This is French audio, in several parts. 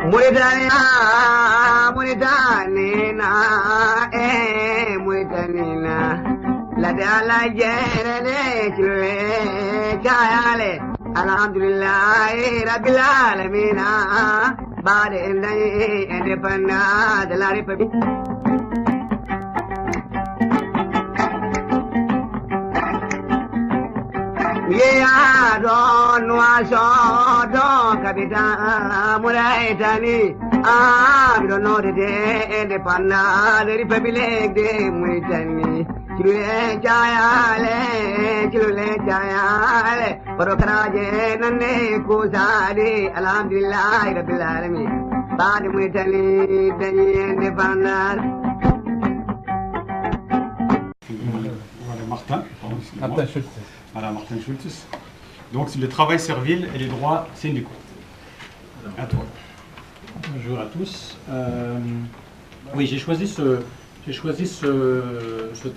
Mauritania, Mauritania, Mauritania. La de la jere chile chayale. Alhamdulillah, Rabbil Alamin. Bade indépendant de la République. Yeah, don washo don capitaine Mauritanie. We don't know the day independent the Republic de Mauritanie. Chile chayale, Porokraje nane kusade. Alhamdulillah, Rabbil Alamin. Bade Mauritanie de indépendant. Voilà Martin. Martin Schultes. Voilà, Martin Schultes. Donc, c'est le travail servile et les droits syndicaux. À toi. Bonjour à tous. Oui, j'ai choisi ce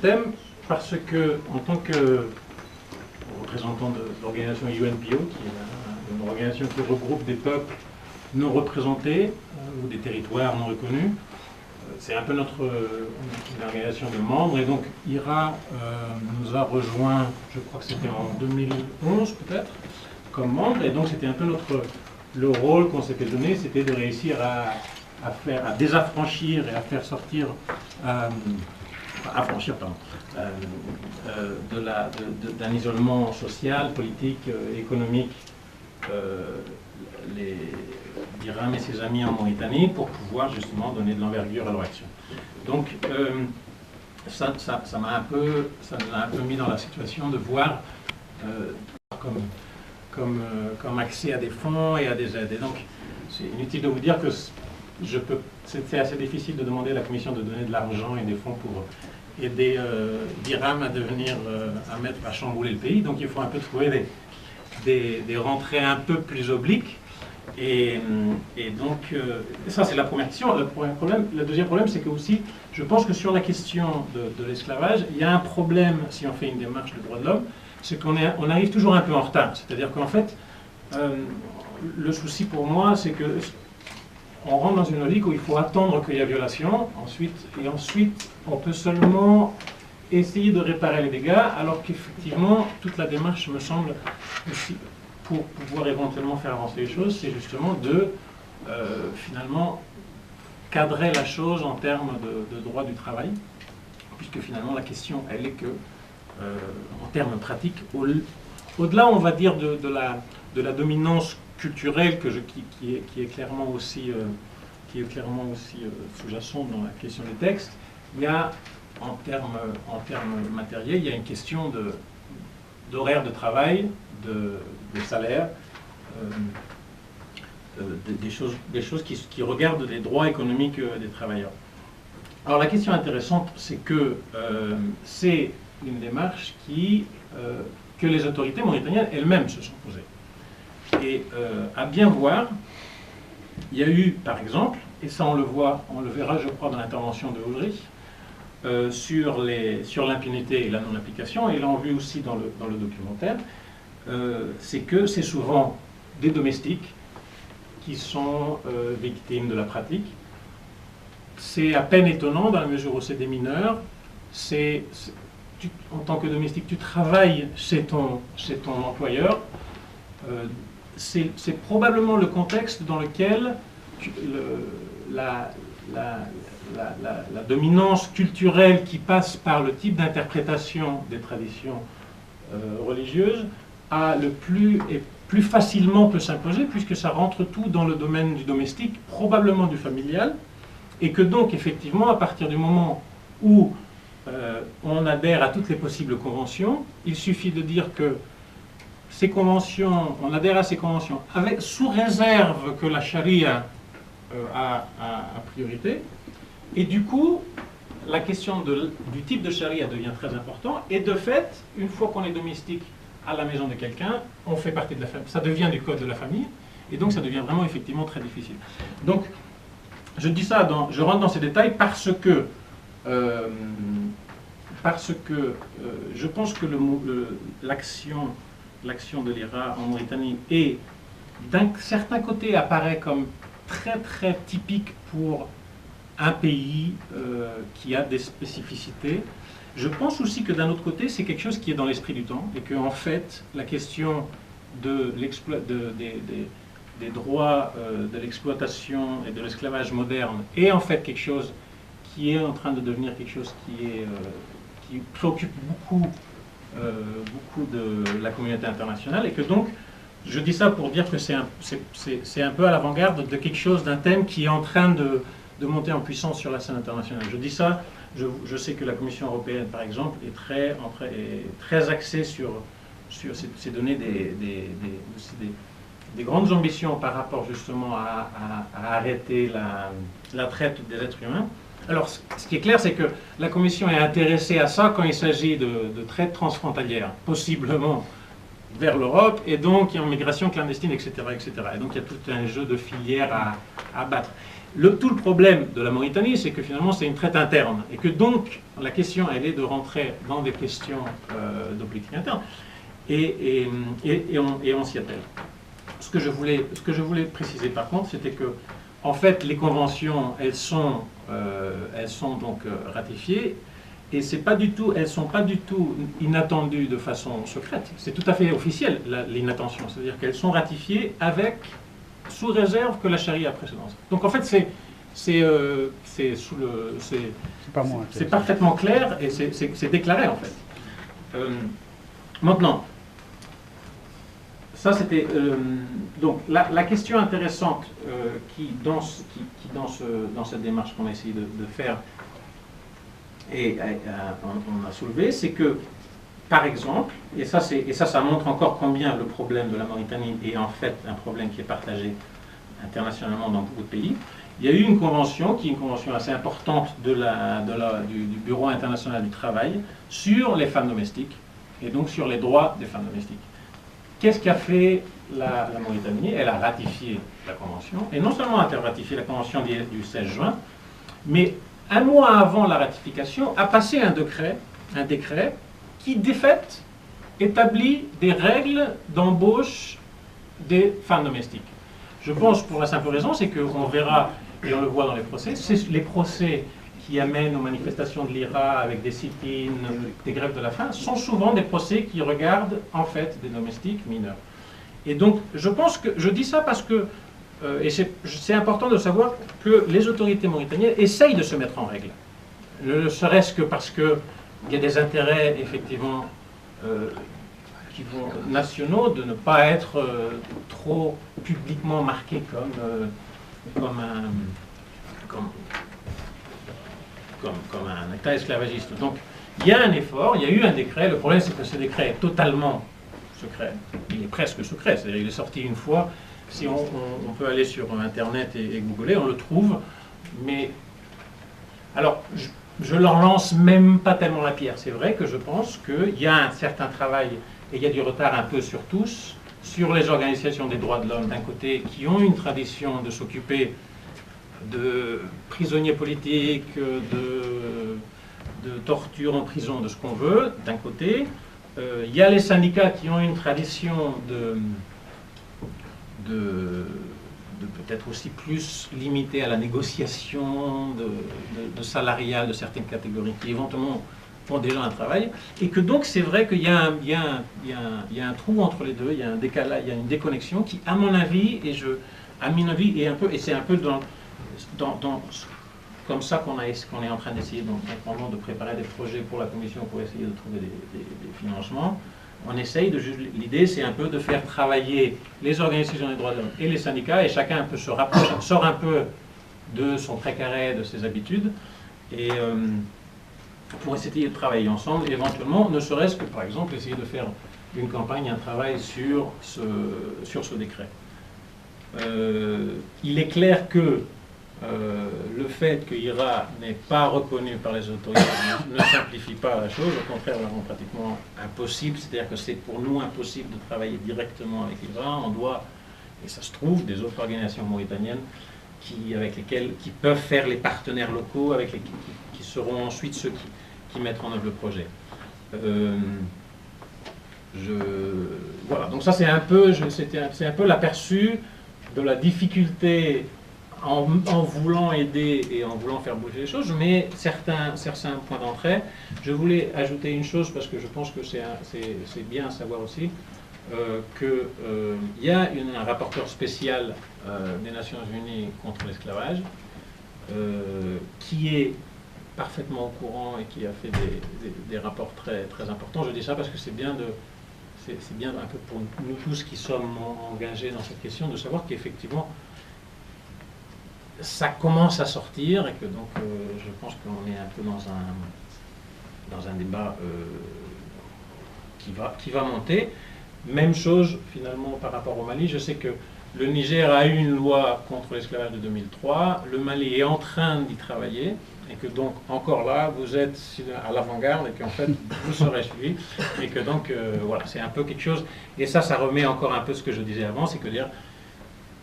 thème parce que, en tant que représentant de l'organisation UNPO, qui est une organisation qui regroupe des peuples non représentés ou des territoires non reconnus, c'est un peu notre organisation de membres, et donc IRA nous a rejoint, je crois que c'était en 2011 peut-être, comme membre, et donc c'était un peu le rôle qu'on s'était donné, c'était de réussir à désaffranchir et à faire sortir, d'un isolement social, politique, économique, d'Iram et ses amis en Mauritanie pour pouvoir justement donner de l'envergure à leur action. Donc ça nous a un peu mis dans la situation de voir comme accès à des fonds et à des aides. Et donc c'est inutile de vous dire que c'est assez difficile de demander à la Commission de donner de l'argent et des fonds pour aider d'Iram à chambouler le pays. Donc il faut un peu trouver des rentrées un peu plus obliques. Et donc, ça c'est la première question. Le deuxième problème, c'est que aussi, je pense que sur la question de l'esclavage, il y a un problème, si on fait une démarche de droits de l'homme, c'est qu'on arrive toujours un peu en retard. C'est-à-dire qu'en fait, le souci pour moi, c'est que on rentre dans une logique où il faut attendre qu'il y ait violation, ensuite on peut seulement essayer de réparer les dégâts, alors qu'effectivement, toute la démarche me semble aussi, pour pouvoir éventuellement faire avancer les choses, c'est justement de finalement cadrer la chose en termes de droit du travail, puisque finalement la question, elle est que, en termes pratiques, au-delà, on va dire, de la dominance culturelle qui est clairement aussi, sous-jacente dans la question des textes, il y a, en termes matériels, il y a une question d'horaire de travail, de salaire, des choses qui regardent les droits économiques des travailleurs. Alors la question intéressante, c'est que c'est une démarche que les autorités mauritaniennes elles-mêmes se sont posées. Et à bien voir, il y a eu, par exemple, et ça on le verra je crois dans l'intervention de Ulrich, sur l'impunité et la non-application, et là on vu aussi dans le documentaire, c'est que c'est souvent des domestiques qui sont victimes de la pratique. C'est à peine étonnant dans la mesure où c'est des mineurs. En tant que domestique, tu travailles chez ton employeur. C'est probablement le contexte dans lequel la dominance culturelle qui passe par le type d'interprétation des traditions religieuses plus facilement peut s'imposer, puisque ça rentre tout dans le domaine du domestique, probablement du familial, et que donc effectivement à partir du moment où on adhère à toutes les possibles conventions, il suffit de dire que ces conventions, on adhère à ces conventions sous réserve que la charia a priorité, et du coup la question du type de charia devient très important, et de fait, une fois qu'on est domestique à la maison de quelqu'un, on fait partie de la famille, ça devient du code de la famille, et donc ça devient vraiment effectivement très difficile. Donc je dis ça, je rentre dans ces détails parce que je pense que l'action de l'IRA en Mauritanie d'un certain côté apparaît comme très très typique pour un pays qui a des spécificités. Je pense aussi que d'un autre côté, c'est quelque chose qui est dans l'esprit du temps et qu'en fait, la question des droits de l'exploitation et de l'esclavage moderne est en fait quelque chose qui est en train de devenir quelque chose qui préoccupe beaucoup de la communauté internationale et que donc, je dis ça pour dire que c'est un peu à l'avant-garde de quelque chose, d'un thème qui est en train de monter en puissance sur la scène internationale. Je dis ça, je sais que la Commission européenne, par exemple, est très axée sur ces données des grandes ambitions par rapport justement à arrêter la traite des êtres humains. Alors, ce qui est clair, c'est que la Commission est intéressée à ça quand il s'agit de traite transfrontalière, possiblement vers l'Europe, et donc en migration clandestine, etc., etc. Et donc il y a tout un jeu de filières à battre. Tout le problème de la Mauritanie, c'est que finalement c'est une traite interne, et que donc la question, elle est de rentrer dans des questions de politique interne, et on s'y attelle. Ce que je voulais préciser par contre, c'était que en fait les conventions, elles sont donc ratifiées. Et elles ne sont pas du tout inattendues de façon secrète. C'est tout à fait officiel, l'inattention. C'est-à-dire qu'elles sont ratifiées sous réserve que la charia a précédence. Donc en fait, c'est parfaitement clair et c'est déclaré en fait. Maintenant, ça c'était... donc la question intéressante qui dans cette démarche qu'on a essayé de faire, et on a soulevé, c'est que, par exemple, et ça montre encore combien le problème de la Mauritanie est en fait un problème qui est partagé internationalement dans beaucoup de pays, il y a eu une convention, qui est une convention assez importante du Bureau international du travail, sur les femmes domestiques, et donc sur les droits des femmes domestiques. Qu'est-ce qu'a fait la Mauritanie? Elle a ratifié la convention, et non seulement a-t-elle ratifié la convention du 16 juin, mais un mois avant la ratification, a passé un décret qui, de fait, établit des règles d'embauche des femmes domestiques. Je pense, pour la simple raison, c'est qu'on verra, et on le voit dans les procès, c'est les procès qui amènent aux manifestations de l'IRA avec des sit-ins, des grèves de la faim, sont souvent des procès qui regardent, en fait, des domestiques mineurs. Et donc, je dis ça parce que et c'est important de savoir que les autorités mauritaniennes essayent de se mettre en règle. Ne serait-ce que parce qu'il y a des intérêts, effectivement, nationaux, de ne pas être trop publiquement marqués comme un État esclavagiste. Donc, il y a un effort, il y a eu un décret. Le problème, c'est que ce décret est totalement secret. Il est presque secret, c'est-à-dire il est sorti une fois. Si on peut aller sur Internet et googler, on le trouve. Mais, alors, je leur lance même pas tellement la pierre. C'est vrai que je pense qu'il y a un certain travail, et il y a du retard un peu sur tous, sur les organisations des droits de l'homme, d'un côté, qui ont une tradition de s'occuper de prisonniers politiques, de torture en prison, de ce qu'on veut, d'un côté. Il y a les syndicats qui ont une tradition de peut-être aussi plus limité à la négociation de salarial de certaines catégories qui éventuellement font déjà un travail, et que donc c'est vrai qu'il y a un trou entre les deux, il y a un décalage, il y a une déconnexion qui, à mon avis, et c'est un peu comme ça qu'on est en train d'essayer de préparer des projets pour la Commission pour essayer de trouver des financements. On essaye l'idée c'est un peu de faire travailler les organisations des droits de l'homme et les syndicats, et chacun un peu sort un peu de son précaré, de ses habitudes, et pour essayer de travailler ensemble, et éventuellement, ne serait-ce que par exemple essayer de faire une campagne, un travail sur ce décret. Il est clair que le fait que l'IRA n'est pas reconnu par les autorités ne simplifie pas la chose, au contraire, la rend pratiquement impossible. C'est-à-dire que c'est pour nous impossible de travailler directement avec l'IRA. On doit, et ça se trouve, des autres organisations mauritaniennes qui peuvent faire les partenaires locaux, qui seront ensuite ceux qui mettront en œuvre le projet. Voilà, donc ça c'est un peu l'aperçu de la difficulté en voulant aider et en voulant faire bouger les choses, je mets certains points d'entrée. Je voulais ajouter une chose parce que je pense que c'est bien à savoir aussi, qu'il y a un rapporteur spécial des Nations Unies contre l'esclavage qui est parfaitement au courant et qui a fait des rapports très, très importants. Je dis ça parce que c'est bien un peu pour nous tous qui sommes engagés dans cette question de savoir qu'effectivement ça commence à sortir et que donc je pense qu'on est un peu dans un débat qui va monter. Même chose finalement par rapport au Mali. Je sais que le Niger a eu une loi contre l'esclavage de 2003. Le Mali est en train d'y travailler et que donc encore là vous êtes à l'avant-garde et qu'en fait vous serez suivi et que donc voilà, c'est un peu quelque chose. Et ça remet encore un peu ce que je disais avant, c'est que dire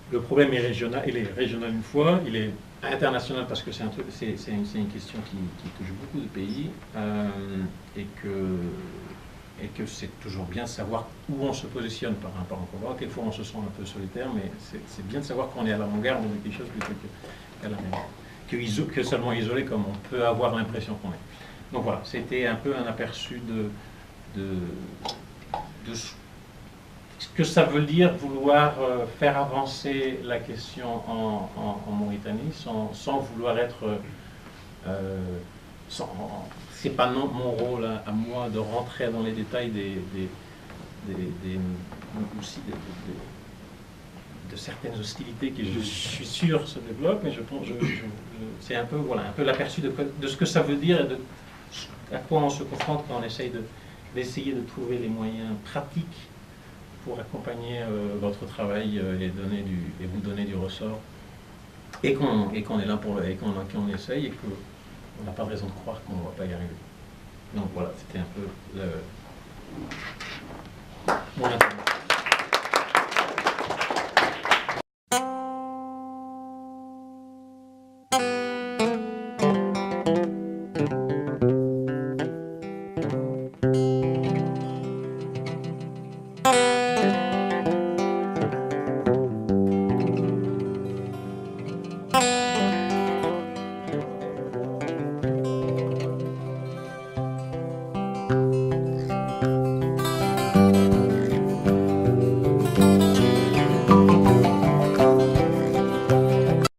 le problème est régional, il est régional une fois, il est international parce que c'est une question qui touche beaucoup de pays et que c'est toujours bien de savoir où on se positionne par rapport au combat. Quelquefois on se sent un peu solitaire, mais c'est bien de savoir qu'on est à l'avant-garde de quelque chose plutôt qu'à l'arrière, que seulement isolé comme on peut avoir l'impression qu'on est. Donc voilà, c'était un peu un aperçu de ce que ça veut dire vouloir faire avancer la question en Mauritanie sans vouloir être... c'est pas mon rôle à moi de rentrer dans les détails aussi de certaines hostilités qui, je suis sûr, se développent, mais c'est un peu, voilà, un peu l'aperçu de ce que ça veut dire et à quoi on se confronte quand on essaye d'essayer de trouver les moyens pratiques pour accompagner votre travail et vous donner du ressort, et qu'on est là et qu'on essaye et qu'on n'a pas de raison de croire qu'on ne va pas y arriver. Donc voilà, c'était un peu